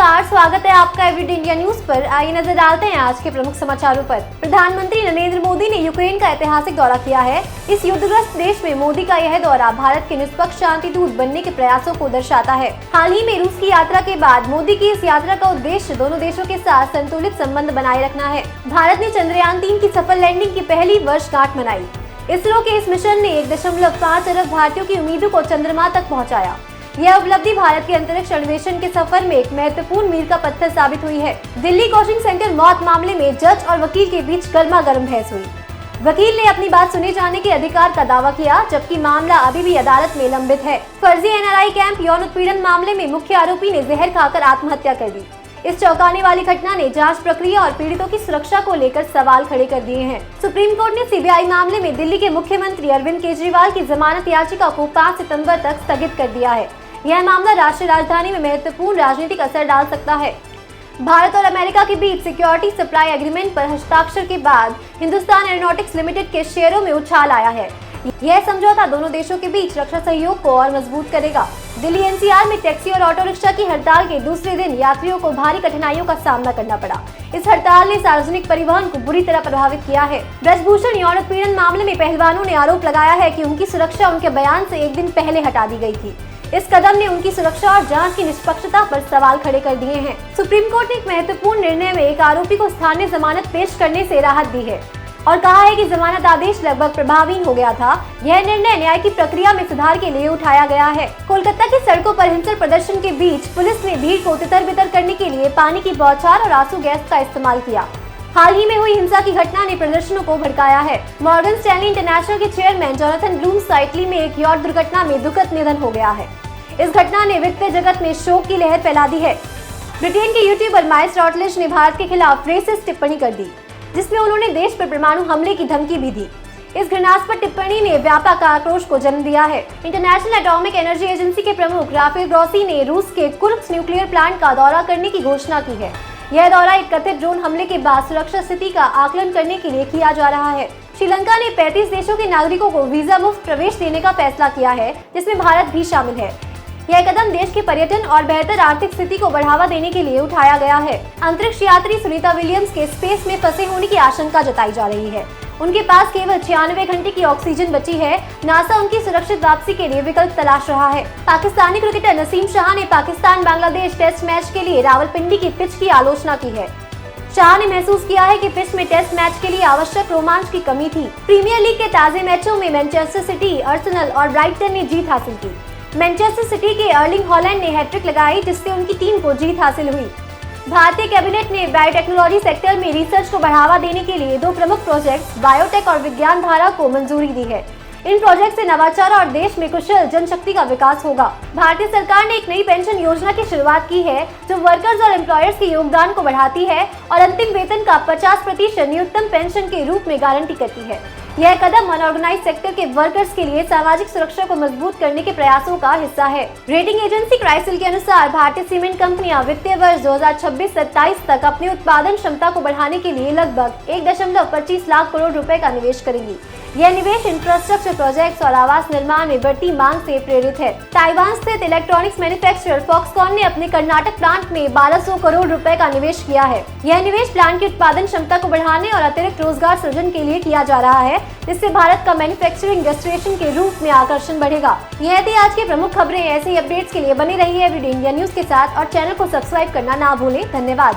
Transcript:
नमस्कार, स्वागत है आपका एवरीडे इंडिया न्यूज पर। आइए नजर डालते हैं आज के प्रमुख समाचारों पर। प्रधानमंत्री नरेंद्र मोदी ने यूक्रेन का ऐतिहासिक दौरा किया है। इस युद्धग्रस्त देश में मोदी का यह दौरा भारत के निष्पक्ष शांति दूत बनने के प्रयासों को दर्शाता है। हाल ही में रूस की यात्रा के बाद मोदी की इस यात्रा का उद्देश्य दोनों देशों के साथ संतुलित संबंध बनाए रखना है। भारत ने चंद्रयान 3 की सफल लैंडिंग की पहली वर्षगांठ मनाई। इसरो के इस मिशन ने 1.5 अरब भारतीयों की उम्मीदों को चंद्रमा तक पहुँचाया। यह उपलब्धि भारत के अंतरिक्ष अन्वेषण के सफर में एक महत्वपूर्ण मील का पत्थर साबित हुई है। दिल्ली कोचिंग सेंटर मौत मामले में जज और वकील के बीच गर्मा गर्म बहस हुई। वकील ने अपनी बात सुने जाने के अधिकार का दावा किया, जबकि मामला अभी भी अदालत में लंबित है। फर्जी एनआरआई कैंप यौन उत्पीड़न मामले में मुख्य आरोपी ने जहर खाकर आत्महत्या कर दी। इस चौंकाने वाली घटना ने जांच प्रक्रिया और पीड़ितों की सुरक्षा को लेकर सवाल खड़े कर दिए हैं। सुप्रीम कोर्ट ने सीबीआई मामले में दिल्ली के मुख्यमंत्री अरविंद केजरीवाल की जमानत याचिका को 5 सितंबर तक स्थगित कर दिया है। यह मामला राष्ट्रीय राजधानी में महत्वपूर्ण राजनीतिक असर डाल सकता है। भारत और अमेरिका के बीच सिक्योरिटी सप्लाई एग्रीमेंट पर हस्ताक्षर के बाद हिंदुस्तान एरोनॉटिक्स लिमिटेड के शेयरों में उछाल आया है। यह समझौता दोनों देशों के बीच रक्षा सहयोग को और मजबूत करेगा। दिल्ली एनसीआर में टैक्सी और ऑटो रिक्शा की हड़ताल के दूसरे दिन यात्रियों को भारी कठिनाइयों का सामना करना पड़ा। इस हड़ताल ने सार्वजनिक परिवहन को बुरी तरह प्रभावित किया है। ब्रजभूषण यौन उत्पीड़न मामले में पहलवानों ने आरोप लगाया है कि उनकी सुरक्षा उनके बयान से एक दिन पहले हटा दी गई थी। इस कदम ने उनकी सुरक्षा और जांच की निष्पक्षता पर सवाल खड़े कर दिए हैं। सुप्रीम कोर्ट ने एक महत्वपूर्ण निर्णय में एक आरोपी को स्थानीय जमानत पेश करने से राहत दी है और कहा है कि जमानत आदेश लगभग प्रभावी हो गया था। यह निर्णय न्याय की प्रक्रिया में सुधार के लिए उठाया गया है। कोलकाता की सड़कों पर हिंसक प्रदर्शन के बीच पुलिस ने भीड़ को तितर-बितर करने के लिए पानी की बौछार और आंसू गैस का इस्तेमाल किया। हाल ही में हुई हिंसा की घटना ने प्रदर्शनों को भड़काया है। मॉर्गन स्टैनली इंटरनेशनल के चेयरमैन जोनाथन ब्लूम्स का इटली में एक यॉट दुर्घटना में दुखद निधन हो गया है। इस घटना ने वित्तीय जगत में शोक की लहर फैला दी है। ब्रिटेन के यूट्यूबर माइल्स रॉटलिश ने भारत के खिलाफ रेसिस्ट टिप्पणी कर दी, जिसमें उन्होंने देश पर परमाणु हमले की धमकी भी दी। इस घृणास्पद टिप्पणी ने व्यापक आक्रोश को जन्म दिया है। इंटरनेशनल एटॉमिक एनर्जी एजेंसी के प्रमुख राफेल ग्रॉसी ने रूस के कुर्स्क न्यूक्लियर प्लांट का दौरा करने की घोषणा की है। यह दौरा एक कथित ड्रोन हमले के बाद सुरक्षा स्थिति का आकलन करने के लिए किया जा रहा है। श्रीलंका ने 35 देशों के नागरिकों को वीजा मुक्त प्रवेश देने का फैसला किया है, जिसमें भारत भी शामिल है। यह कदम देश के पर्यटन और बेहतर आर्थिक स्थिति को बढ़ावा देने के लिए उठाया गया है। अंतरिक्ष यात्री सुनीता विलियम्स के स्पेस में फंसे होने की आशंका जताई जा रही है। उनके पास केवल 96 घंटे की ऑक्सीजन बची है। नासा उनकी सुरक्षित वापसी के लिए विकल्प तलाश रहा है। पाकिस्तानी क्रिकेटर नसीम शाह ने पाकिस्तान बांग्लादेश टेस्ट मैच के लिए रावलपिंडी की पिच की आलोचना की है। शाह ने महसूस किया है कि पिच में टेस्ट मैच के लिए आवश्यक रोमांच की कमी थी। प्रीमियर लीग के ताजे मैचों में मैनचेस्टर सिटी, आर्सेनल और ब्राइटन ने जीत हासिल की। मैनचेस्टर सिटी के अर्लिंग हॉलैंड ने हैट्रिक लगाई, जिससे उनकी टीम को जीत हासिल हुई। भारतीय कैबिनेट ने बायोटेक्नोलॉजी सेक्टर में रिसर्च को बढ़ावा देने के लिए 2 प्रमुख प्रोजेक्ट बायोटेक और विज्ञान धारा को मंजूरी दी है। इन प्रोजेक्ट से नवाचार और देश में कुशल जनशक्ति का विकास होगा। भारतीय सरकार ने एक नई पेंशन योजना की शुरुआत की है, जो वर्कर्स और एम्प्लॉयर्स के योगदान को बढ़ाती है और अंतिम वेतन का 50% न्यूनतम पेंशन के रूप में गारंटी करती है। यह कदम अनऑर्गेनाइज सेक्टर के वर्कर्स के लिए सामाजिक सुरक्षा को मजबूत करने के प्रयासों का हिस्सा है। रेटिंग एजेंसी क्राइसिल के अनुसार भारतीय सीमेंट कंपनियां वित्तीय वर्ष 2026-27 तक अपनी उत्पादन क्षमता को बढ़ाने के लिए लगभग 1.25 लाख करोड़ रुपए का निवेश करेंगी। यह निवेश इंफ्रास्ट्रक्चर प्रोजेक्ट्स और आवास निर्माण में बढ़ती मांग से प्रेरित है। ताइवान स्थित इलेक्ट्रॉनिक्स मैन्युफैक्चरर फॉक्सकॉन ने अपने कर्नाटक प्लांट में 1200 करोड़ रुपए का निवेश किया है। यह निवेश प्लांट की उत्पादन क्षमता को बढ़ाने और अतिरिक्त रोजगार सृजन के लिए किया जा रहा है, जिससे भारत का मैन्युफैक्चरिंग डेस्टिनेशन के रूप में आकर्षण बढ़ेगा। यह थी आज की प्रमुख खबरें। ऐसे ही अपडेट्स के लिए बने रहिए एवरीडे इंडिया न्यूज के साथ और चैनल को सब्सक्राइब करना ना भूलें। धन्यवाद।